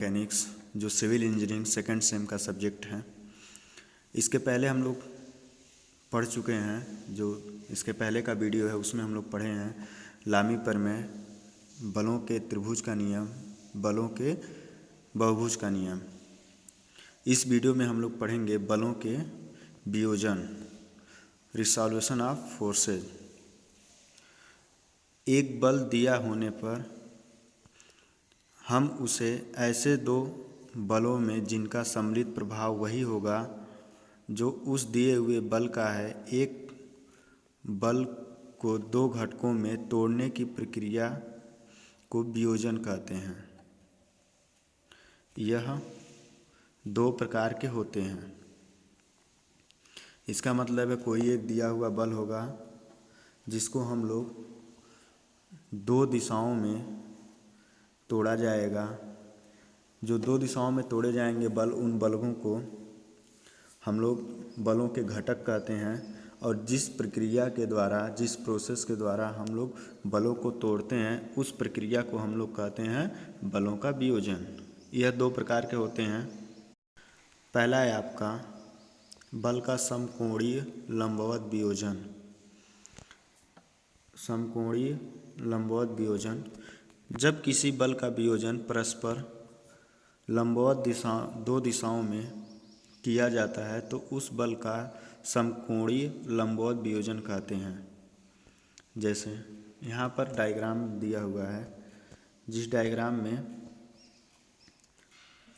Mechanics जो civil engineering second same का subject है। इसके पहले हम लोग पढ़ चुके हैं, जो इसके पहले का वीडियो है उसमें हम लोग पढ़े हैं लामी प्रमेय, बलों के त्रिभुज का नियम, बलों के बहुभुज का नियम। इस वीडियो में हम लोग पढ़ेंगे बलों के वियोजन, रिसॉल्यूशन ऑफ फोर्सेज। एक बल दिया होने पर हम उसे ऐसे दो बलों में जिनका सम्मिलित प्रभाव वही होगा जो उस दिए हुए बल का है, एक बल को दो घटकों में तोड़ने की प्रक्रिया को वियोजन कहते हैं। यह दो प्रकार के होते हैं। इसका मतलब है कोई एक दिया हुआ बल होगा जिसको हम लोग दो दिशाओं में तोड़ा जाएगा। जो दो दिशाओं में तोड़े जाएंगे बल, उन बलों को हम लोग बलों के घटक कहते हैं। और जिस प्रक्रिया के द्वारा, जिस प्रोसेस के द्वारा हम लोग बलों को तोड़ते हैं, उस प्रक्रिया को हम लोग कहते हैं बलों का वियोजन। यह दो प्रकार के होते हैं। पहला है आपका बल का समकोणीय लंबवत वियोजन। समकोणीय लंबवत वियोजन, जब किसी बल का वियोजन परस्पर लंबवत दो दिशाओं में किया जाता है तो उस बल का समकोणीय लंबवत वियोजन कहते हैं। जैसे यहाँ पर डायग्राम दिया हुआ है, जिस डायग्राम में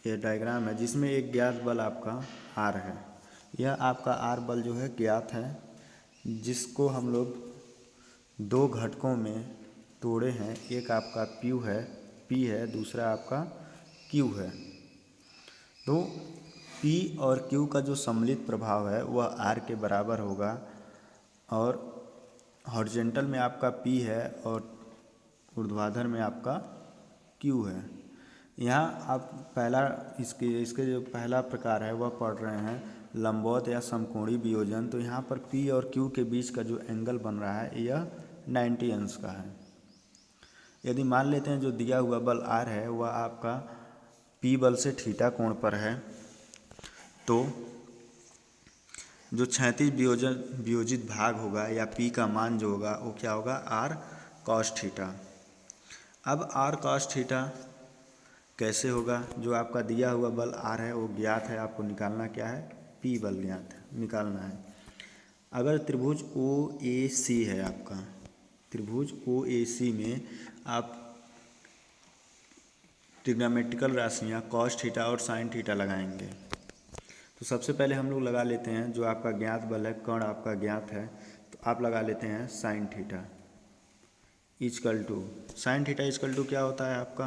यह डायग्राम है जिसमें एक ज्ञात बल आपका आर है। यह आपका आर बल जो है ज्ञात है, जिसको हम लोग दो घटकों में तोड़े हैं। एक आपका पी है, दूसरा आपका क्यू है। तो पी और क्यू का जो सम्मिलित प्रभाव है वह आर के बराबर होगा। और हॉरिजॉन्टल में आपका पी है और ऊर्ध्वाधर में आपका क्यू है। यहाँ आप पहला इसके जो पहला प्रकार है वह पढ़ रहे हैं लंबवत या समकोणीय वियोजन। तो यहाँ पर पी और क्यू के बीच का जो एंगल बन रहा है यह 90 अंश का है। यदि मान लेते हैं जो दिया हुआ बल आर है वह आपका पी बल से थीटा कोण पर है, तो जो क्षैतिज वियोजित भाग होगा या पी का मान जो होगा वो क्या होगा, आर कॉस थीटा। अब आर कॉस थीटा कैसे होगा? जो आपका दिया हुआ बल आर है वो ज्ञात है, आपको निकालना क्या है, पी बल ज्ञात है, निकालना है। अगर त्रिभुज ओ ए सी है आपका, त्रिभुज ओ ए सी में आप ट्रिग्नोमेट्रिकल राशियाँ कॉस थीटा और साइन थीटा लगाएंगे। तो सबसे पहले हम लोग लगा लेते हैं जो आपका ज्ञात बल है, कण आपका ज्ञात है, तो आप लगा लेते हैं sine theta equal to, sine theta equal to क्या होता है आपका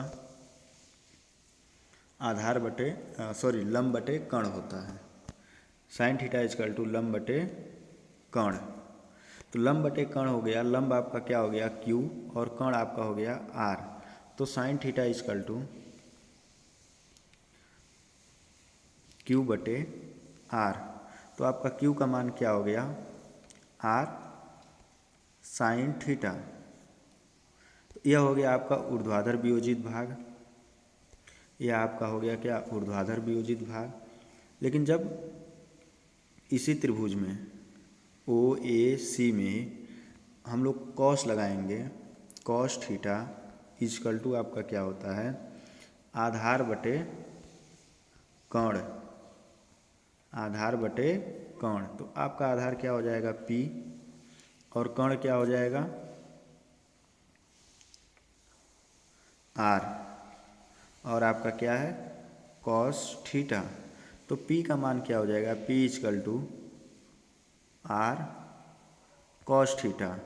लंब बटे कण होता है। साइन थीटा इजकल टू लंब बटे कण। तो लंब बटे कण हो गया, लंब आपका क्या हो गया क्यू और कण आपका हो गया आर। तो sine theta equal to Q बटे आर। तो आपका क्यू का मान क्या हो गया, आर साइन थीटा। तो यह हो गया आपका ऊर्ध्वाधर वियोजित भाग, यह आपका हो गया क्या, ऊर्ध्वाधर वियोजित भाग। लेकिन जब इसी त्रिभुज में ओ ए सी में हम लोग कॉस लगाएंगे, कॉस थीटा इजकल टू आपका क्या होता है, आधार बटे कण, आधार बटे कण। तो आपका आधार क्या हो जाएगा पी और कण क्या हो जाएगा आर, और आपका क्या है कॉस थीटा। तो P का मान क्या हो जाएगा, P equal to R cos theta.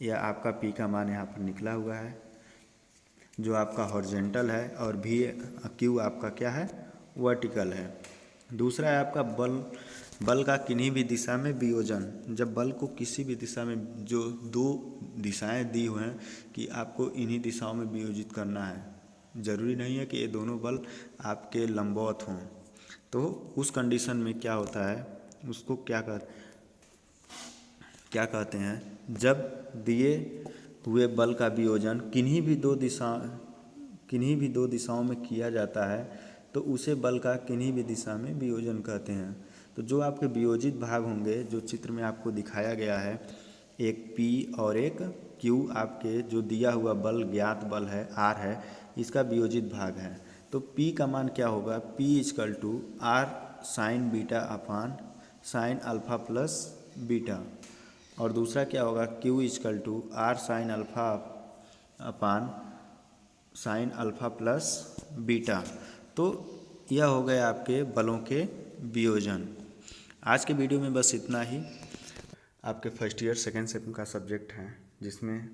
यह आपका P का मान यहाँ पर निकला हुआ है जो आपका हॉरिजॉन्टल है, और भी Q आपका क्या है वर्टिकल है। दूसरा है आपका बल का किन्हीं भी दिशा में वियोजन। जब बल को किसी भी दिशा में, जो दो दिशाएं दी हुए हैं कि आपको इन्हीं दिशाओं में वियोजित करना है, ज़रूरी नहीं है कि ये दोनों बल आपके लंबवत हों, तो उस कंडीशन में क्या होता है, उसको क्या कहते हैं, जब दिए हुए बल का वियोजन किन्हीं भी दो दिशा किन्हीं भी दो दिशाओं में किया जाता है तो उसे बल का किन्हीं भी दिशा में वियोजन कहते हैं। तो जो आपके वियोजित भाग होंगे जो चित्र में आपको दिखाया गया है, एक P और एक Q आपके जो दिया हुआ बल ज्ञात बल है R है, इसका वियोजित भाग है। तो P का मान क्या होगा, P equal to R sine beta upon sine alpha plus beta, और दूसरा क्या होगा Q equal to R sine alpha upon sine alpha plus beta. तो यह हो गए आपके बलों के वियोजन। आज के वीडियो में बस इतना ही। आपके फर्स्ट ईयर सेकेंड सेम का सब्जेक्ट है जिसमें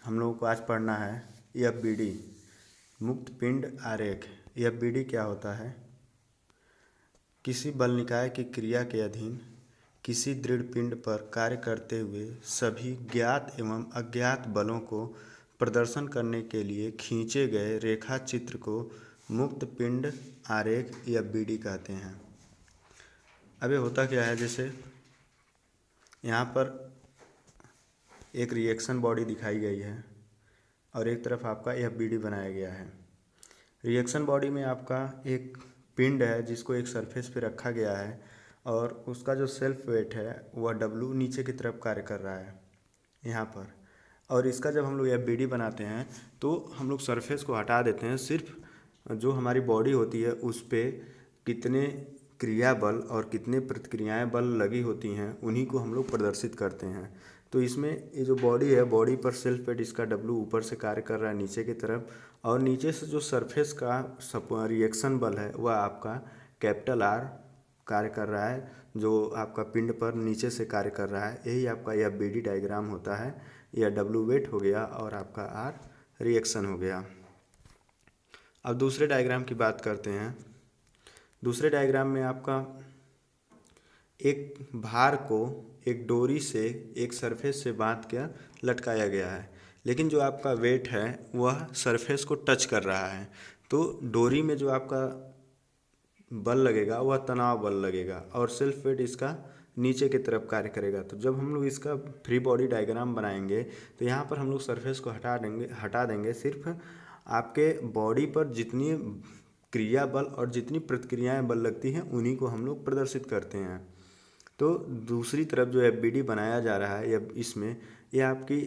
हम लोगों को आज पढ़ना है FBD मुक्त पिंड आरेख। FBD क्या होता है, किसी बल निकाय की क्रिया के अधीन किसी दृढ़ पिंड पर कार्य करते हुए सभी ज्ञात एवं अज्ञात बलों को प्रदर्शन करने के लिए खींचे गए रेखा चित्र को मुक्त पिंड आरेख FBD कहते हैं। अब ये होता क्या है, जैसे यहाँ पर एक रिएक्शन बॉडी दिखाई गई है और एक तरफ आपका FBD बनाया गया है। रिएक्शन बॉडी में आपका एक पिंड है जिसको एक सरफेस पे रखा गया है और उसका जो सेल्फ वेट है वह W नीचे की तरफ कार्य कर रहा है यहाँ पर। और इसका जब हम लोग FBD बनाते हैं तो हम लोग सरफेस को हटा देते हैं, सिर्फ जो हमारी बॉडी होती है उस पर कितने क्रिया बल और कितने प्रतिक्रियाएं बल लगी होती हैं उन्हीं को हम लोग प्रदर्शित करते हैं। तो इसमें ये जो बॉडी है, बॉडी पर सेल्फ वेट इसका W ऊपर से कार्य कर रहा है नीचे की तरफ, और नीचे से जो सरफेस का रिएक्शन बल है वह आपका कैपिटल R कार्य कर रहा है, जो आपका पिंड पर नीचे से कार्य कर रहा है। यही आपका FBD डायग्राम होता है। यह W वेट हो गया और आपका R रिएक्शन हो गया। अब दूसरे डायग्राम की बात करते हैं। दूसरे डायग्राम में आपका एक भार को एक डोरी से एक सरफेस से बांध कर लटकाया गया है, लेकिन जो आपका वेट है वह सरफेस को टच कर रहा है। तो डोरी में जो आपका बल लगेगा वह तनाव बल लगेगा और सेल्फ वेट इसका नीचे की तरफ कार्य करेगा। तो जब हम लोग इसका फ्री बॉडी डायग्राम बनाएंगे तो यहाँ पर हम लोग सरफेस को हटा देंगे। सिर्फ आपके बॉडी पर जितनी क्रिया बल और जितनी प्रतिक्रियाएं बल लगती हैं उन्हीं को हम लोग प्रदर्शित करते हैं। तो दूसरी तरफ जो FBD बनाया जा रहा है या इसमें यह आपकी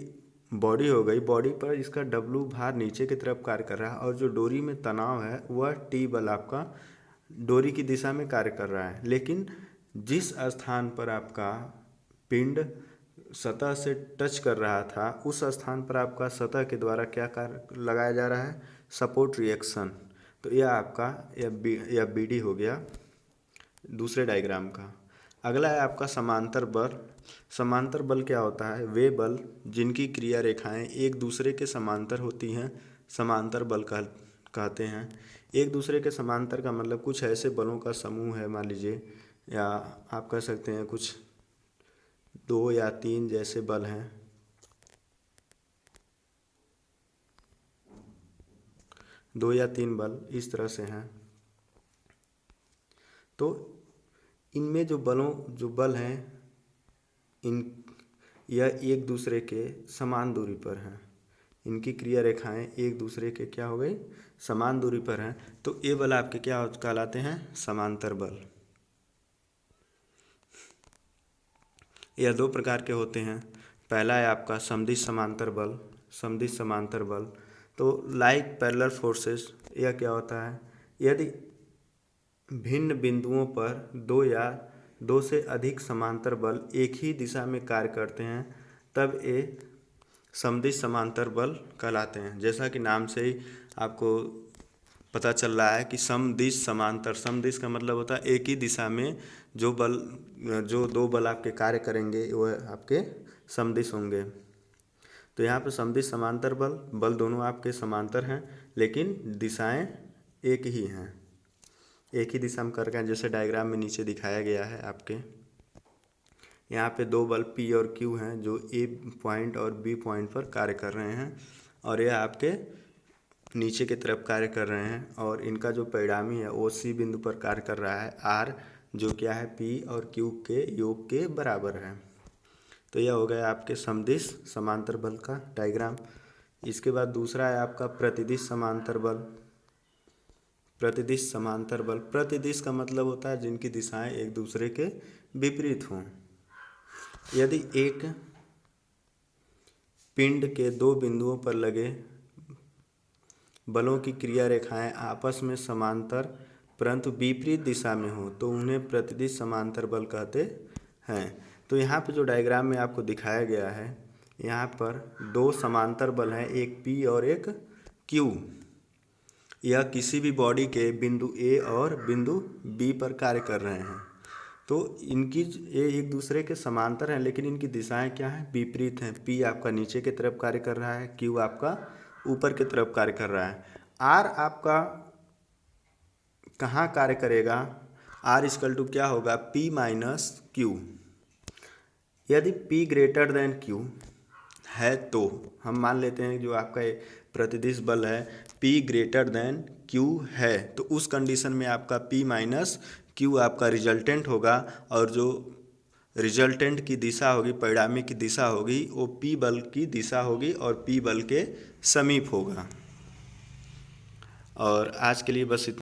बॉडी हो गई, बॉडी पर इसका W भार नीचे की तरफ कार्य कर रहा है और जो डोरी में तनाव है वह T बल आपका डोरी की दिशा में कार्य कर रहा है। लेकिन जिस स्थान पर आपका पिंड सतह से टच कर रहा था उस स्थान पर आपका सतह के द्वारा क्या कार्य लगाया जा रहा है, सपोर्ट रिएक्शन। तो यह आपका FBD हो गया दूसरे डायग्राम का। अगला है आपका समांतर बल। समांतर बल क्या होता है, वे बल जिनकी क्रिया रेखाएं एक दूसरे के समांतर होती हैं समांतर बल कहते हैं। एक दूसरे के समांतर का मतलब कुछ ऐसे बलों का समूह है, मान लीजिए, या आप कह सकते हैं कुछ 2 या 3 जैसे बल हैं। 2 या 3 बल इस तरह से हैं। तो इनमें जो बल हैं यह एक दूसरे के समान दूरी पर हैं। इनकी क्रिया रेखाएं एक दूसरे के क्या हो गई, समान दूरी पर हैं। तो ये बल आपके क्या कहलाते हैं, समांतर बल। यह 2 प्रकार के होते हैं। पहला है आपका समदिश समांतर बल। समदिश समांतर बल तो लाइक पैरेलल फोर्सेस, यह क्या होता है, यदि भिन्न बिंदुओं पर 2 या 2 से अधिक समांतर बल एक ही दिशा में कार्य करते हैं तब ये समदिश समांतर बल कहलाते हैं। जैसा कि नाम से ही आपको पता चल रहा है कि समदिश समांतर, समदिश का मतलब होता है एक ही दिशा में जो 2 बल आपके कार्य करेंगे वह आपके समदिश होंगे। तो यहाँ पर समदिश समांतर बल दोनों आपके समांतर हैं लेकिन दिशाएं एक ही हैं, एक ही दिशा में कर रहे हैं। जैसे डायग्राम में नीचे दिखाया गया है आपके, यहाँ पे 2 बल P और Q हैं जो A पॉइंट और B पॉइंट पर कार्य कर रहे हैं और यह आपके नीचे की तरफ कार्य कर रहे हैं और इनका जो परिणामी है वो C बिंदु पर कार्य कर रहा है R, जो क्या है P और Q के योग के बराबर है। तो यह हो गया आपके समदिश समांतर बल का डायग्राम। इसके बाद दूसरा है आपका प्रतिदिश समांतर बल। प्रतिदिश समांतर बल, प्रतिदिश का मतलब होता है जिनकी दिशाएं एक दूसरे के विपरीत हों। यदि एक पिंड के दो बिंदुओं पर लगे बलों की क्रिया रेखाएं आपस में समांतर परंतु विपरीत दिशा में हो तो उन्हें प्रतिदिश समांतर बल कहते हैं। तो यहाँ पे जो डायग्राम में आपको दिखाया गया है, यहाँ पर दो समांतर बल हैं, एक P और एक Q। यह किसी भी बॉडी के बिंदु A और बिंदु B पर कार्य कर रहे हैं। तो इनकी ये एक दूसरे के समांतर हैं, लेकिन इनकी दिशाएं क्या हैं? विपरीत हैं। P आपका नीचे की तरफ कार्य कर रहा है, Q आपका ऊपर की तरफ कार्य कर रहा है। R आपका कहाँ कार्य करेगा? R इक्वल टू क्या होगा? P minus Q। यदि P ग्रेटर देन Q है तो हम मान लेते हैं जो आपका प्रतिदिश बल है P ग्रेटर देन Q है, तो उस कंडीशन में आपका P माइनस Q आपका रिजल्टेंट होगा, और जो रिजल्टेंट की दिशा होगी, परिणामी की दिशा होगी, वो P बल की दिशा होगी और P बल के समीप होगा। और आज के लिए बस इतना।